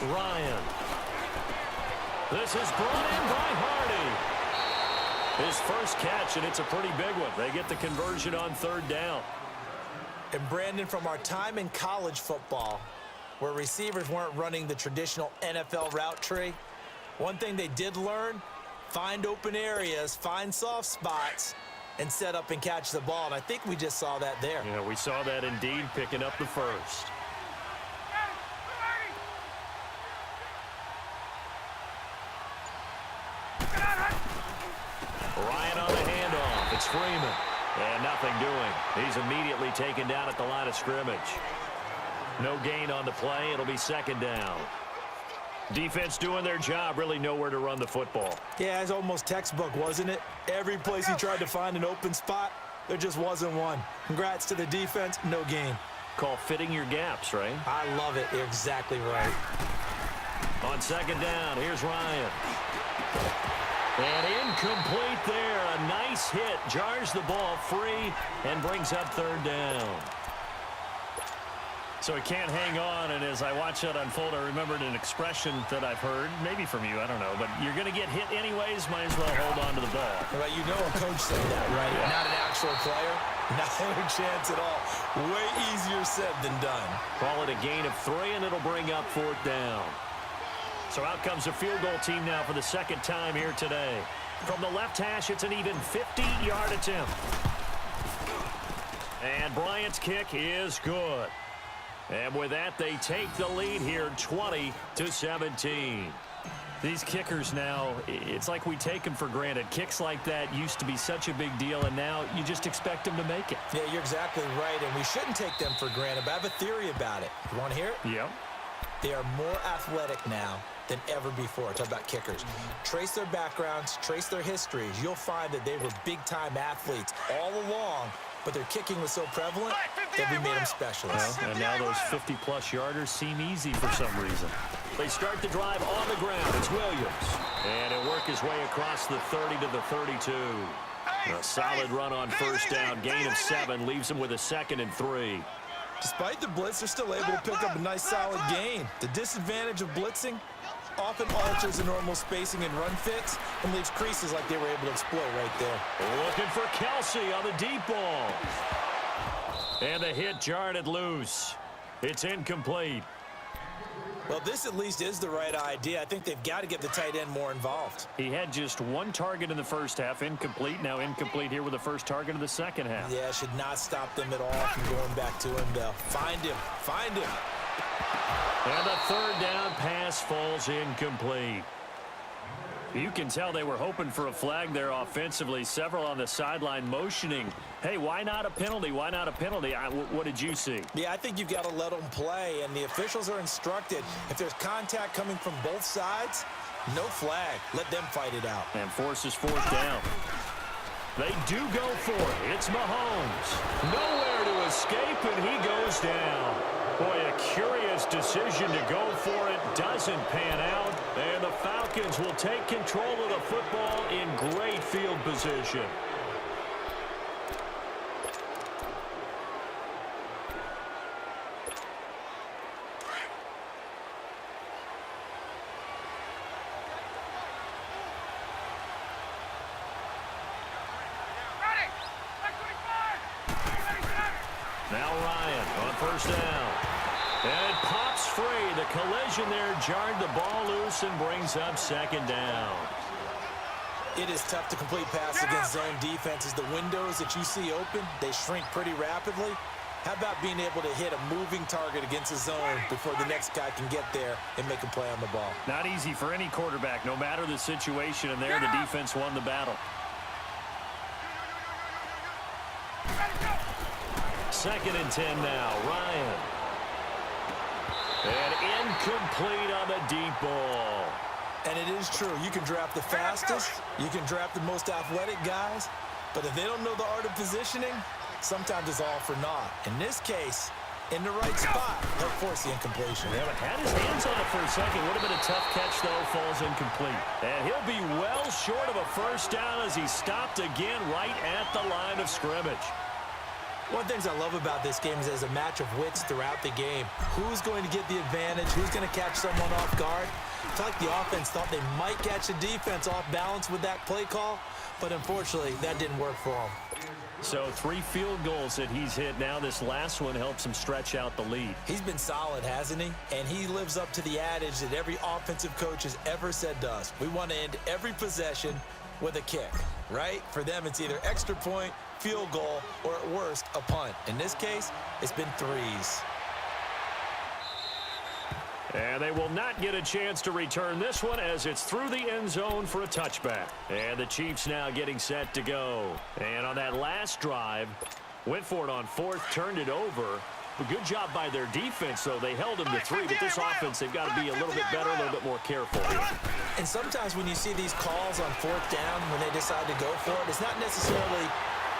Ryan. This is brought in by Hardy. His first catch, and it's a pretty big one. They get the conversion on third down. And Brandon, from our time in college football, where receivers weren't running the traditional NFL route tree, one thing they did learn, find open areas, find soft spots, and set up and catch the ball. And I think we just saw that there. Yeah, we saw that indeed, picking up the first. Ryan on the handoff. It's Freeman. And nothing doing. He's immediately taken down at the line of scrimmage. No gain on the play. It'll be second down. Defense doing their job, really nowhere to run the football. Yeah, it's almost textbook, wasn't it? Every place he tried to find an open spot, there just wasn't one. Congrats to the defense, no gain. Call fitting your gaps, right? I love it. You're exactly right. On second down, here's Ryan. And incomplete there. A nice hit. Jars the ball free and brings up third down. So he can't hang on, and as I watch that unfold, I remembered an expression that I've heard, maybe from you, I don't know, but you're going to get hit anyways, might as well hold on to the ball. Well, you know a coach said that, right? Yeah. Not an actual player. Not a chance at all. Way easier said than done. Call it a gain of 3, and it'll bring up fourth down. So out comes a field goal team now for the second time here today. From the left hash, it's an even 50-yard attempt. And Bryant's kick is good. And with that, they take the lead here 20-17. These kickers now, it's like we take them for granted. Kicks like that used to be such a big deal, and now you just expect them to make it. Yeah, you're exactly right, and we shouldn't take them for granted, but I have a theory about it. You want to hear it? Yep. They are more athletic now than ever before. Talk about kickers. Trace their backgrounds, trace their histories. You'll find that they were big-time athletes all along, but their kicking was so prevalent that we made them specialists. Well, and now those 50-plus yarders seem easy for some reason. They start the drive on the ground. It's Williams. And he'll work his way across the 30 to the 32. A solid run on first down. Gain of 7 leaves him with a 2nd and 3. Despite the blitz, they're still able to pick up a nice solid gain. The disadvantage of blitzing often alters the normal spacing and run fits and leaves creases like they were able to exploit right there. Looking for Kelsey on the deep ball. And the hit jarred it loose. It's incomplete. Well, this at least is the right idea. I think they've got to get the tight end more involved. He had just 1 target in the first half, incomplete. Now incomplete here with the first target of the second half. Yeah, should not stop them at all from going back to him, though. Find him. Find him. And the third down pass falls incomplete. You can tell they were hoping for a flag there offensively. Several on the sideline motioning. Hey, why not a penalty? Why not a penalty? What did you see? Yeah, I think you've got to let them play, and the officials are instructed. If there's contact coming from both sides, no flag. Let them fight it out. And forces fourth down. They do go for it. It's Mahomes. Nowhere to escape, and he goes down. Boy, a curious decision to go for it. Doesn't pan out. And the Falcons will take control of the football in great field position. Now Ryan on first down. And it pops free. The collision there jarred the ball loose and brings up second down. It is tough to complete passes against zone defenses. The windows that you see open, they shrink pretty rapidly. How about being able to hit a moving target against a zone before the next guy can get there and make a play on the ball? Not easy for any quarterback, no matter the situation. And there, the defense won the battle. 2nd and 10 now. Ryan. And incomplete on the deep ball. And it is true. You can draft the fastest. You can draft the most athletic guys. But if they don't know the art of positioning, sometimes it's all for naught. In this case, in the right spot, he'll force the incompletion. Yeah, but had his hands on it for a second. Would have been a tough catch, though. Falls incomplete. And he'll be well short of a first down as he stopped again right at the line of scrimmage. One of the things I love about this game is there's a match of wits throughout the game. Who's going to get the advantage? Who's going to catch someone off guard? I feel like the offense thought they might catch the defense off balance with that play call, but unfortunately, that didn't work for them. So 3 field goals that he's hit now. This last one helps him stretch out the lead. He's been solid, hasn't he? And he lives up to the adage that every offensive coach has ever said to us. We want to end every possession with a kick, right? For them, it's either extra point, field goal, or at worst, a punt. In this case, it's been 3s. And they will not get a chance to return this one as it's through the end zone for a touchback. And the Chiefs now getting set to go. And on that last drive, went for it on 4th, turned it over. A good job by their defense, though. They held them to 3, but this offense, they've got to be a little bit better, a little bit more careful here. And sometimes when you see these calls on 4th down, when they decide to go for it, it's not necessarily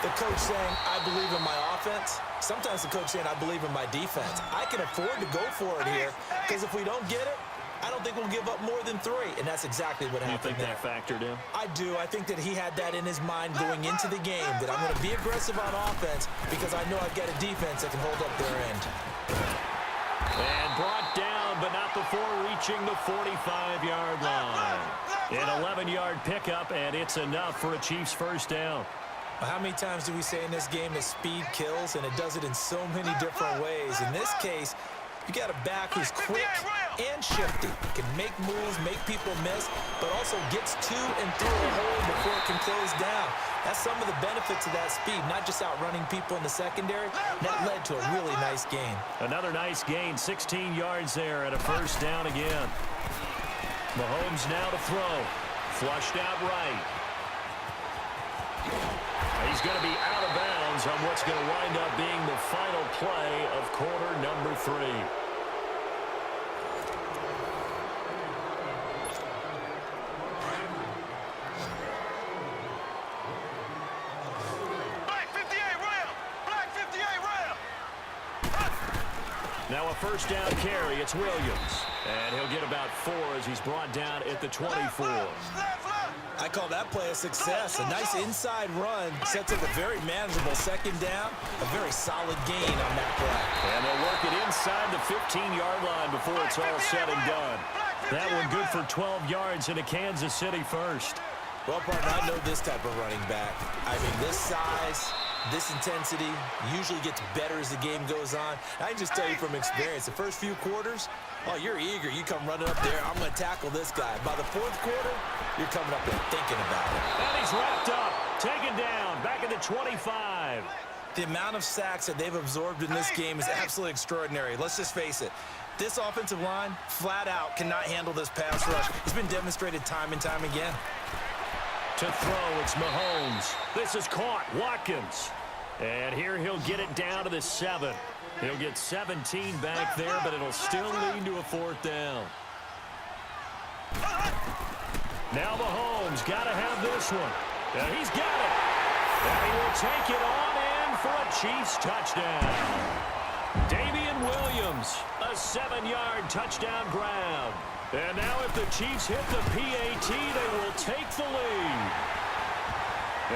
the coach saying, I believe in my offense. Sometimes the coach saying, I believe in my defense. I can afford to go for it here because if we don't get it, I don't think we'll give up more than 3. And that's exactly what happened there. You think that factored in? I do. I think that he had that in his mind going into the game, that I'm going to be aggressive on offense because I know I've got a defense that can hold up their end. And brought down, but not before reaching the 45-yard line. An 11-yard pickup, and it's enough for a Chiefs first down. How many times do we say in this game that speed kills, and it does it in so many different ways? In this case, you got a back who's quick and shifty, can make moves, make people miss, but also gets to and through a hole before it can close down. That's some of the benefits of that speed, not just outrunning people in the secondary. That led to a really nice gain. Another nice gain, 16 yards there, and a first down again. Mahomes now to throw. Flushed out right. He's going to be out of bounds on what's going to wind up being the final play of quarter number 3. Black 58 rail! Black 58 rail! Now a first down carry. It's Williams. And he'll get about 4 as he's brought down at the 24. I call that play a success. A nice inside run sets up a very manageable second down. A very solid gain on that play. And they'll work it inside the 15-yard line before it's all said and done. That one good for 12 yards in a Kansas City first. Well, partner, I know this type of running back. I mean, this size, this intensity usually gets better as the game goes on. I can just tell you from experience, the first few quarters, oh, you're eager. You come running up there. I'm going to tackle this guy. By the 4th quarter, you're coming up there thinking about it. And he's wrapped up, taken down, back at the 25. The amount of sacks that they've absorbed in this game is absolutely extraordinary. Let's just face it. This offensive line, flat out, cannot handle this pass rush. It's been demonstrated time and time again. To throw, it's Mahomes. This is caught, Watkins. And here he'll get it down to the 7. He'll get 17 back there, but it'll still lead to a 4th down. Now Mahomes got to have this one. And he's got it. And he will take it on in for a Chiefs touchdown. Damian Williams, a 7-yard touchdown grab. And now if the Chiefs hit the PAT, they will take the lead.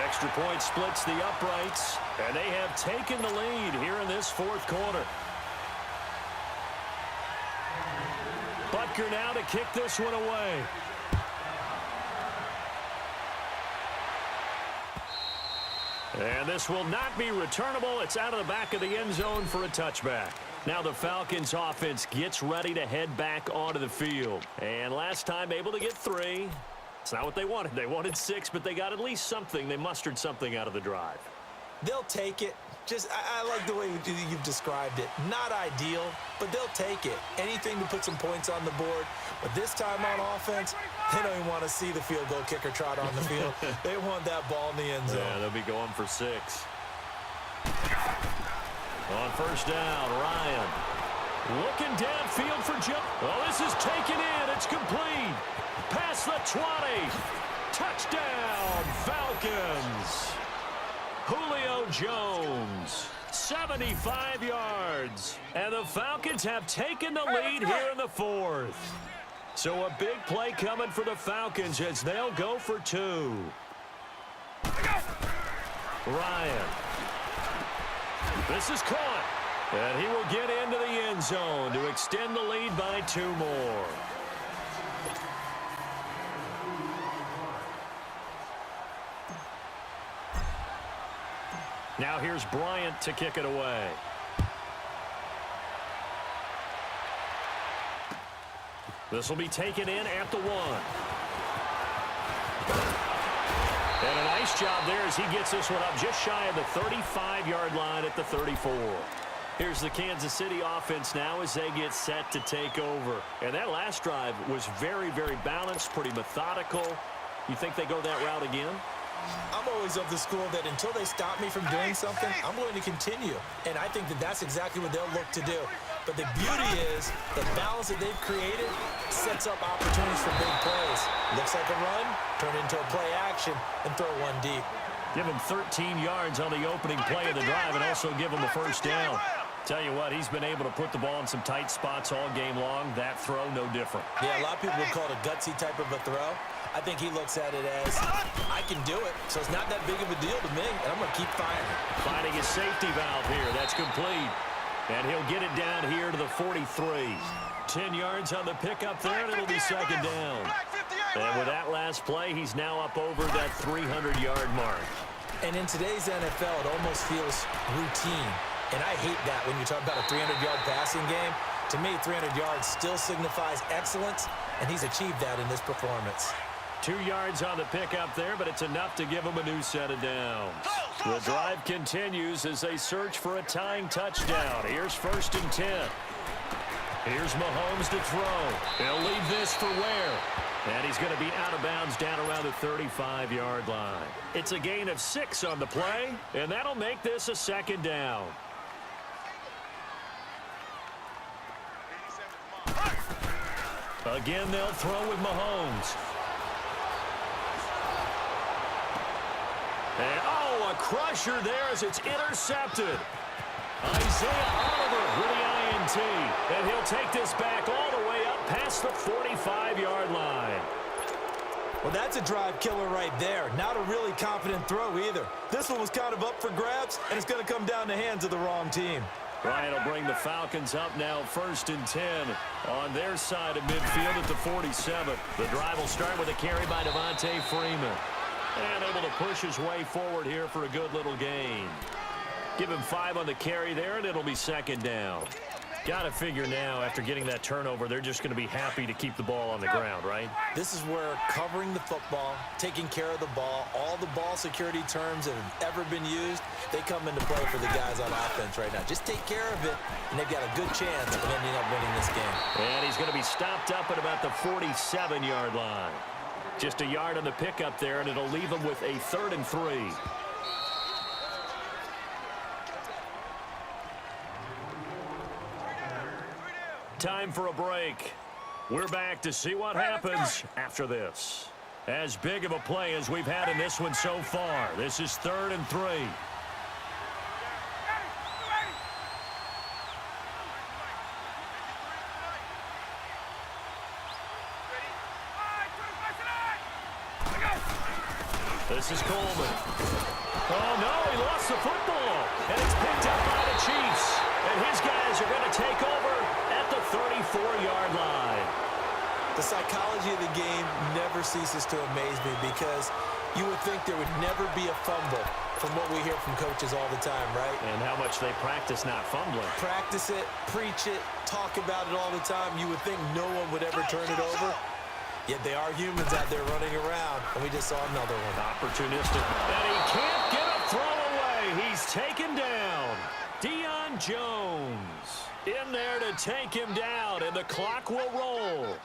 Extra point splits the uprights, and they have taken the lead here in this 4th quarter. Butker now to kick this one away. And this will not be returnable. It's out of the back of the end zone for a touchback. Now the Falcons offense gets ready to head back onto the field. And last time able to get 3. It's not what they wanted. They wanted 6, but they got at least something. They mustered something out of the drive. They'll take it. Just, I like the way you've described it. Not ideal, but they'll take it. Anything to put some points on the board. But this time on offense, they don't even want to see the field goal kicker trot on the field. They want that ball in the end zone. Yeah, they'll be going for 6. On first down, Ryan. Looking downfield for Joe. Well, this is taken in. It's complete. Past the 20. Touchdown, Falcons. Julio Jones, 75 yards. And the Falcons have taken the lead here in the 4th. So a big play coming for the Falcons as they'll go for 2. Ryan. This is caught. And he will get into the end zone to extend the lead by 2 more. Now here's Bryant to kick it away. This will be taken in at the 1. And a nice job there as he gets this one up just shy of the 35-yard line at the 34. Here's the Kansas City offense now as they get set to take over. And that last drive was very, very balanced, pretty methodical. You think they go that route again? I'm always of the school that until they stop me from doing something, I'm going to continue. And I think that that's exactly what they'll look to do. But the beauty is the balance that they've created sets up opportunities for big plays. Looks like a run, turn into a play action, and throw one deep. Give him 13 yards on the opening play of the drive and also give him a first down. Tell you what, he's been able to put the ball in some tight spots all game long. That throw, no different. Yeah, a lot of people would call it a gutsy type of a throw. I think he looks at it as, I can do it, so it's not that big of a deal to me, and I'm going to keep firing. Finding his safety valve here. That's complete. And he'll get it down here to the 43. 10 yards on the pickup there, and it'll be second down. And with that last play, he's now up over that 300-yard mark. And in today's NFL, it almost feels routine. And I hate that when you talk about a 300-yard passing game. To me, 300 yards still signifies excellence, and he's achieved that in this performance. 2 yards on the pickup there, but it's enough to give him a new set of downs. The drive continues as they search for a tying touchdown. Here's 1st and 10. Here's Mahomes to throw. He'll leave this for Ware. And he's going to be out of bounds down around the 35-yard line. It's a gain of 6 on the play, and that'll make this a second down. Again, they'll throw with Mahomes. And, oh, a crusher there as it's intercepted. Isaiah Oliver with the INT. And he'll take this back all the way up past the 45-yard line. Well, that's a drive killer right there. Not a really confident throw either. This one was kind of up for grabs, and it's going to come down the hands of the wrong team. Bryant will bring the Falcons up now 1st and 10 on their side of midfield at the 47. The drive will start with a carry by Devontae Freeman. And able to push his way forward here for a good little gain. Give him 5 on the carry there, and it'll be second down. Got to figure now, after getting that turnover, they're just going to be happy to keep the ball on the ground, right? This is where covering the football, taking care of the ball, all the ball security terms that have ever been used, they come into play for the guys on offense right now. Just take care of it, and they've got a good chance of ending up winning this game. And he's going to be stopped up at about the 47-yard line. Just a yard on the pickup there, and it'll leave him with a 3rd and 3. Time for a break. We're back to see what happens after this. As big of a play as we've had in this one so far. This is 3rd and 3. This is Coleman. Oh, no, he lost the football. And it's picked up by the Chiefs. And his guys are going to take over at the 34-yard line. The psychology of the game never ceases to amaze me because you would think there would never be a fumble from what we hear from coaches all the time, right? And how much they practice not fumbling. Practice it, preach it, talk about it all the time. You would think no one would ever turn it over. Yet they are humans out there running around, and we just saw another one. Opportunistic. And he can't get a throw away. He's taken down. Deion Jones in there to take him down, and the clock will roll.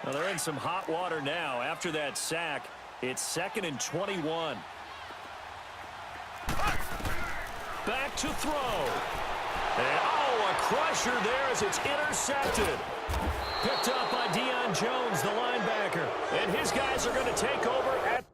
Well, they're in some hot water now. After that sack, it's 2nd and 21. Back to throw. And, oh, a crusher there as it's intercepted. Picked up by Deion Jones, the linebacker. And his guys are going to take over at